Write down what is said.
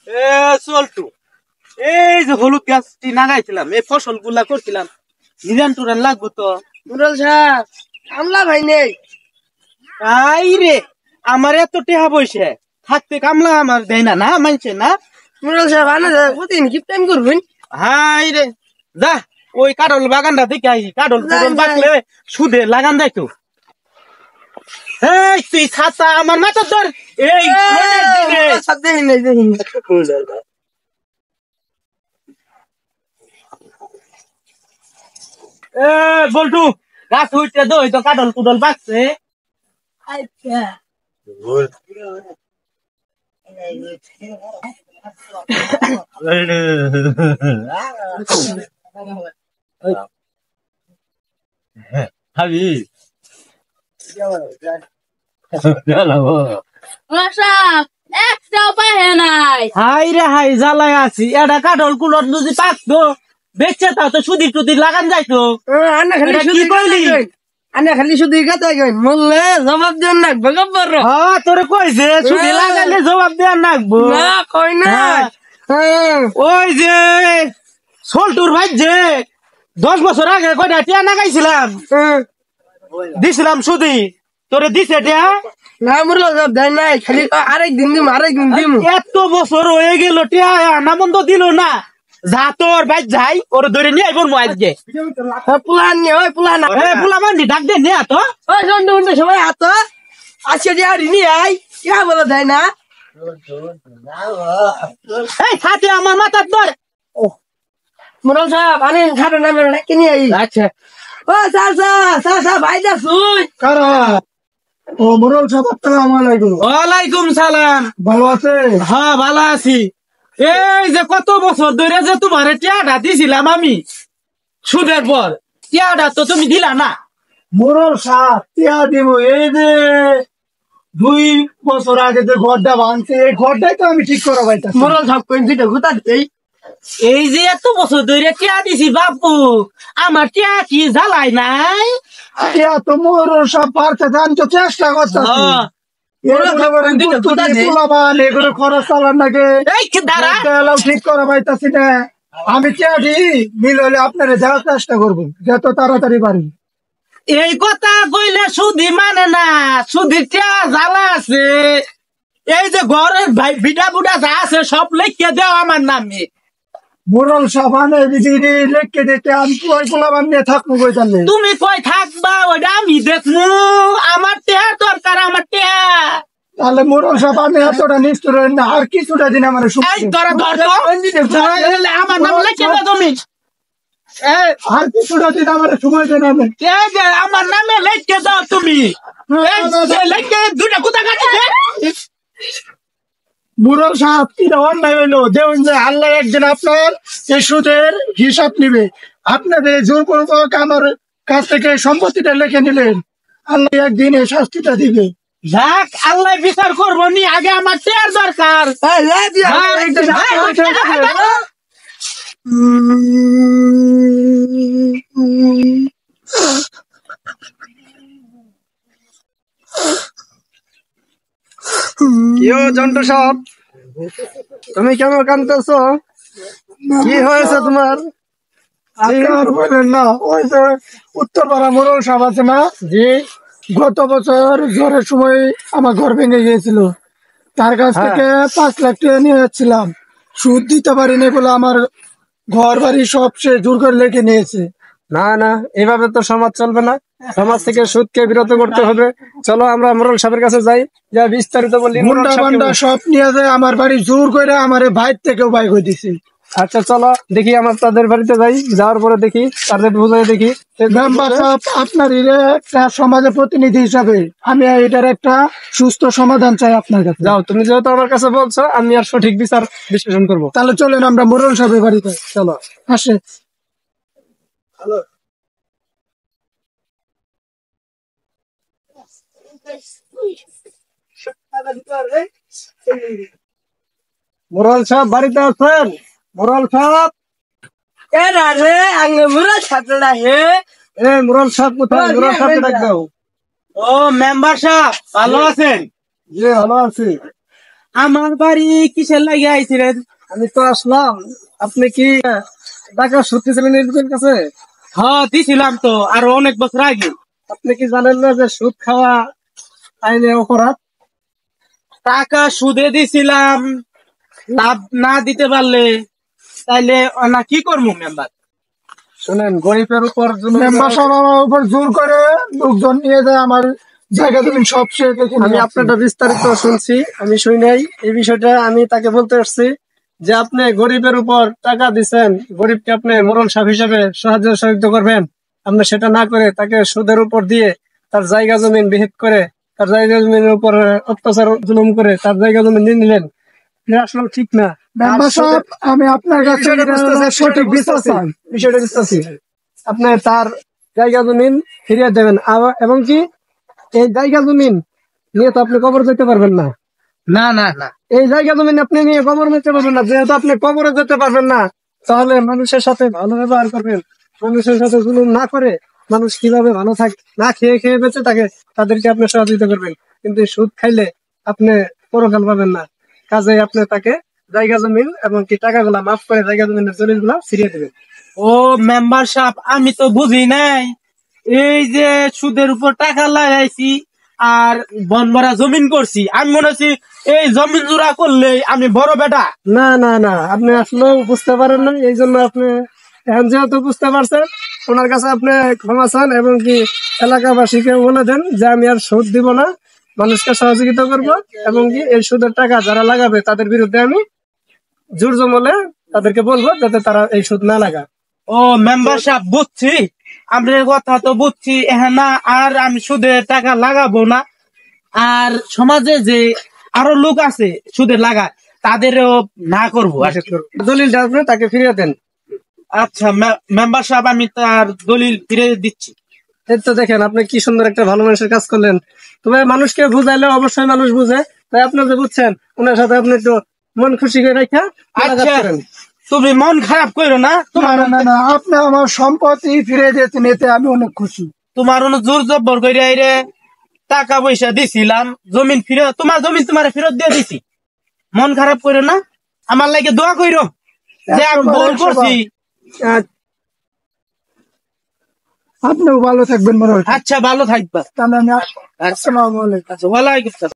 এ চলটু, এই যে হলুদ গাছটি লাগাইছিলাম, এই ফসল গুলা করছিলাম, নিরান টুরান লাগবো তো। মুরল সাহেব কামলা ভাই নেই। আই রে, আমার এত টেহা বসে থাকতে কামলা আমার দেয় না, না মানছে না। মুরল সাহেব আনে প্রতিদিন কি প্রেম করবেন? হাই রে, যা ওই কাডল বাগানটা দেখে আই, কাডল কুডল বাকলে সুদে লাগান যায় তো। এই তুই ছাতা আমার মাথার ধর, এই দেখেন নাই দেখেন। এ বল্টু, গাছ উঠতে দো, তো কাডল কুডল বাকছে। আচ্ছা হাবি একটা উপায় নাই। হাই রে হাই, জ্বালায় আছি। এটা কাডল কুডল যদি পাকতো বেচছে তাও তো সুদি টুদি লাগান যাইতো। আন্না খালি এটা কি শুধু কইলি? আন্না খালি শুধু কথা কইন, বললে জবাব দেন না গব্বর হ্যাঁ তোরে কইছে সুদি লাগাইলে জবাব দেওয়ার নাকবো না কই না। ওই যে সোলটুর ভাই যে 10 বছর আগে কয়টা টিয়া লাগাইছিলাম, দিছিলাম সুদি, তোরে দিছে টিয়া? না মুরল সাহেব দেয় নাই, খালি আরেকদিন দিম। এত বছর হয়ে গেল টিয়া নামন তো দিল না। যা তোর ভাই যাই, ওর ধরে নিয়ে আইবো আজকে। পুলান নিয়ে ওই পুলান ফুলা মান্ডি ডাক দে নিয়ে তো। ওই সন্ধ্যে সবাই হাত আজকে দিয়ারি নিয়ে আই, ইয়া বলে দেয় না। এই ছাতে আমার মাথার ধর। মুরল সাহেব আনেন খাটো নামে ডাকে নিয়ে আই। আচ্ছা ও চাচা ভাই দা শুন কারা? ও মুরল সাহেব, আসসালামু আলাইকুম। ওয়ালাইকুম সালাম। ভালো আছে? হ্যাঁ ভালো আছি। এই যে কত বছর ধরে যে তোমার টিয়াটা দিছিলাম আমি সুদের পর, টিয়াটা তো তুমি দিলা না। মুরল সাহেব টিয়া দিব, এই যে 2 বছর আগে যে ঘরটা ভাঙছে, এই ঘরটাই তো আমি ঠিক করা পাইতাছি। মুরল সাহেব কইন দুইটা গুতা দেই। এই যে এত বছর ধরে টিয়া দিছি বাপু, আমার টিয়া কি জ্বালাই নাই? টিয়া তো মুরল সাহেব পারতে জানতো, চেষ্টা করতেছি। হ্যাঁ। এগুলো খরচ চালান নাকি এই দাঁড়া, ঠিক করা পাইতাছি না। আমি টিয়া দিই, মিল হলে আপনারা যাওয়ার চেষ্টা করবো যত তাড়াতাড়ি পারি। এই কথা কইলে সুদি মানে না, সুদির টিয়া জ্বালা আছে। এই যে ঘরের ভাই বিটা বুটা যা আছে সব লিখে দেও আমার নামে। মুরল সাবানে বিজিরি লেখকে দিতে আমি ওই পোলাবান নিয়ে থাকবো কই তাহলে? তুমি কই থাকবা ওইটা আমি দেখবো, আমার টিয়া দরকার, আমার টিয়া। তাহলে মুরল সাবানে এতটা নিষ্ঠুর হন না, আর কিছুটা দিন আমার এই তোরা ধর তো, আমার নাম লিখে দাও তুমি। আর কিছুটা দিন আমার সময় দেন। আমি এই যে আমার নামে লিখে দাও তুমি। এই যে লিখে দুটা কুতা কাটি দে। মুরল সাহেব কি অন্যায় হইলো? দেখুন যে আল্লাহ একদিন আপনার এই সুদের হিসাব নিবে। আপনাদের জোরপূর্বক আমার কাছ থেকে সম্পত্তিটা লিখে নিলেন, আল্লাহ একদিন এই শাস্তিটা দিবে। যাক আল্লাহ বিচার করবো নি, আগে আমার টিয়ার দরকার। জন্টু সাহেব তুমি কেন কাঁদতেছ? কি হয়েছে তোমার? আর বলেন না, ওই যে উত্তরপাড়া মুরল সাহেব আছে না, জি গত বছর ঝড়ের সময় আমার ঘর ভেঙে গিয়েছিল, তার কাছ থেকে 5 লাখ টাকা নিয়ে যাচ্ছিলাম, সুদ দিতে পারিনি বলে আমার ঘর বাড়ি সব সে জোর করে লেখে নিয়েছে। না না, এভাবে তো সমাজ চলবে না। সমাজ থেকে সুদকে বিরত করতে হবে। চলো আমরা মোরল সাহেবের কাছে যাই, যা বিস্তারিত বলি। গুন্ডা বান্ডা সব নিয়ে যায় আমার বাড়ি জোর করে, আমার ভাই থেকেও বাইক হয়ে দিছে। আচ্ছা চলো দেখি, আমার তাদের বাড়িতে যাই, যাওয়ার পরে দেখি তাদের বুঝাই দেখি। মেম্বার সাহেব, আপনার একটা সমাজের প্রতিনিধি হিসাবে আমি এটার একটা সুস্থ সমাধান চাই আপনার কাছে। যাও, তুমি যেহেতু আমার কাছে বলছো, আমি আর সঠিক বিচার বিশ্লেষণ করবো। তাহলে চলেন আমরা মোরল সাহেবের বাড়িতে। চলো আসে। মোরল সাহেব বাড়িতে আছেন? মোরল সাহেব, মোরল সাহেব কোথায়? মোরল সাহেব ডাক দাও। ও মেম্বার সাহেব ভালো আছেন? জি ভালো আছি। আমার বাড়ি কিসের লাগে আইছিলেন? আমি তো আসলাম, আপনি কি টাকা সুদ দিয়েছিলেন এর কাছে? হ্যাঁ দিছিলাম তো, আরো অনেক বছর আগে। আপনি কি জানেন না যে সুদ খাওয়া আইনে অপরাধ? টাকা সুদে দিছিলাম, লাভ না দিতে পারলে তাইলে না কি করবো মেম্বার? শুনেন, গরিবের উপর জুলুম মেম্বার করা- সাহেব আমার উপর জোর করে লোকজন নিয়ে যায়, আমার জায়গা তুমি সব সে দেখে আমি নিয়ে আসছে। আপনারটা বিস্তারিত শুনছি, আমি শুই নাই এই বিষয়টা। আমি তাকে বলতে আসছি যে আপনি গরিবের উপর টাকা দিচ্ছেন, গরিবকে আপনি মোড়ল সাহেব হিসেবে সাহায্য সহযোগিতা করবেন। আপনি সেটা না করে তাকে সুদের উপর দিয়ে তার জায়গা জমিন বিহিত করে, তার জায়গা জমিনের উপর অত্যাচার জুলুম করে তার জায়গা জমিন নিয়ে নিলেন। এটা আসলে ঠিক না। মেম্বার আর সাহেব, আমি আপনার কাছে বিষয়টা বুঝতেছি, সঠিক বিচার চাই। বিষয়টা বুঝতেছি। আপনি তার জায়গা জমিন ফিরিয়ে দেবেন, এবং কি এই জায়গা জমিন নিয়ে তো আপনি কবর যেতে পারবেন না। না না না, এই জায়গা জমিন আপনি নিয়ে কবর যেতে পারবেন না। যেহেতু আপনি কবরে যেতে পারবেন না, তাহলে মানুষের সাথে ভালো ব্যবহার করবেন, মানুষের সাথে জুলুম না করে মানুষ কিভাবে ভালো থাকে, না খেয়ে খেয়ে বেঁচে থাকে, তাদেরকে আপনি সহযোগিতা করবেন। কিন্তু এই সুদ খাইলে আপনি পরকাল পাবেন না। কাজে আপনি তাকে জায়গা জমিন এবং কি টাকাগুলা মাফ করে জায়গা জমিনের জমিগুলা ফিরিয়ে দেবেন। ও মেম্বার সাহেব, আমি তো বুঝি নাই এই যে সুদের উপর টাকা লাগাইছি আর বন ভরা জমিন করছি, আমি মনে হচ্ছি এই জমিন জোড়া করলে আমি বড় বেটা। না না না, আপনি আসলে বুঝতে পারেন না, এই জন্য আপনি এখন যেহেতু বুঝতে পারছেন, ওনার কাছে আপনি ক্ষমা চান এবং কি এলাকাবাসীকে বলে দেন যে আমি আর সুদ দিব না, মানুষকে সহযোগিতা করব, এবং কি এই সুদের টাকা যারা লাগাবে তাদের বিরুদ্ধে আমি জোর জমলে তাদেরকে বলবো যাতে তারা এই সুদ না লাগায়। ও মেম্বার সাহেব, বুঝছি, আপনার কথা তো বুঝছি। হ্যাঁ না, আর আমি সুদের টাকা লাগাবো না। আর সমাজে যে আরো লোক আছে সুদের লাগায়, তাদেরও না করবো আর কি। দলিলটা আপনি তাকে ফিরিয়ে দেন। আচ্ছা মেম্বার সাহেব, আমি তার দলিল ফিরে দিচ্ছি। এই তো দেখেন, আপনি কি সুন্দর একটা ভালো মানুষের কাজ করলেন। তবে মানুষকে বুঝাইলে অবশ্যই মানুষ বুঝে, তাই আপনি যে বুঝছেন ওনার সাথে আপনি একটু মন খুশি করে রাখা আচ্ছা, তুমি মন খারাপ করো না। না না না না, আপনি আমার সম্পত্তি ফিরে দিয়েছেন, এতে আমি অনেক খুশি। তোমার কোনো জোর জব্বর করে আইরে টাকা পয়সা দিছিলাম, জমিন ফিরে, তোমার জমিন তোমার ফেরত দিয়ে দিছি। মন খারাপ করো না, আমার লাগে দোয়া করো যে আমি ভুল করছি। আপনিও ভালো থাকবেন মনে হয়। আচ্ছা, ভালো থাকবা। তাহলে আমি আসবো। আসসালামু আলাইকুম। আচ্ছা, ওয়ালাইকুম আসসালাম।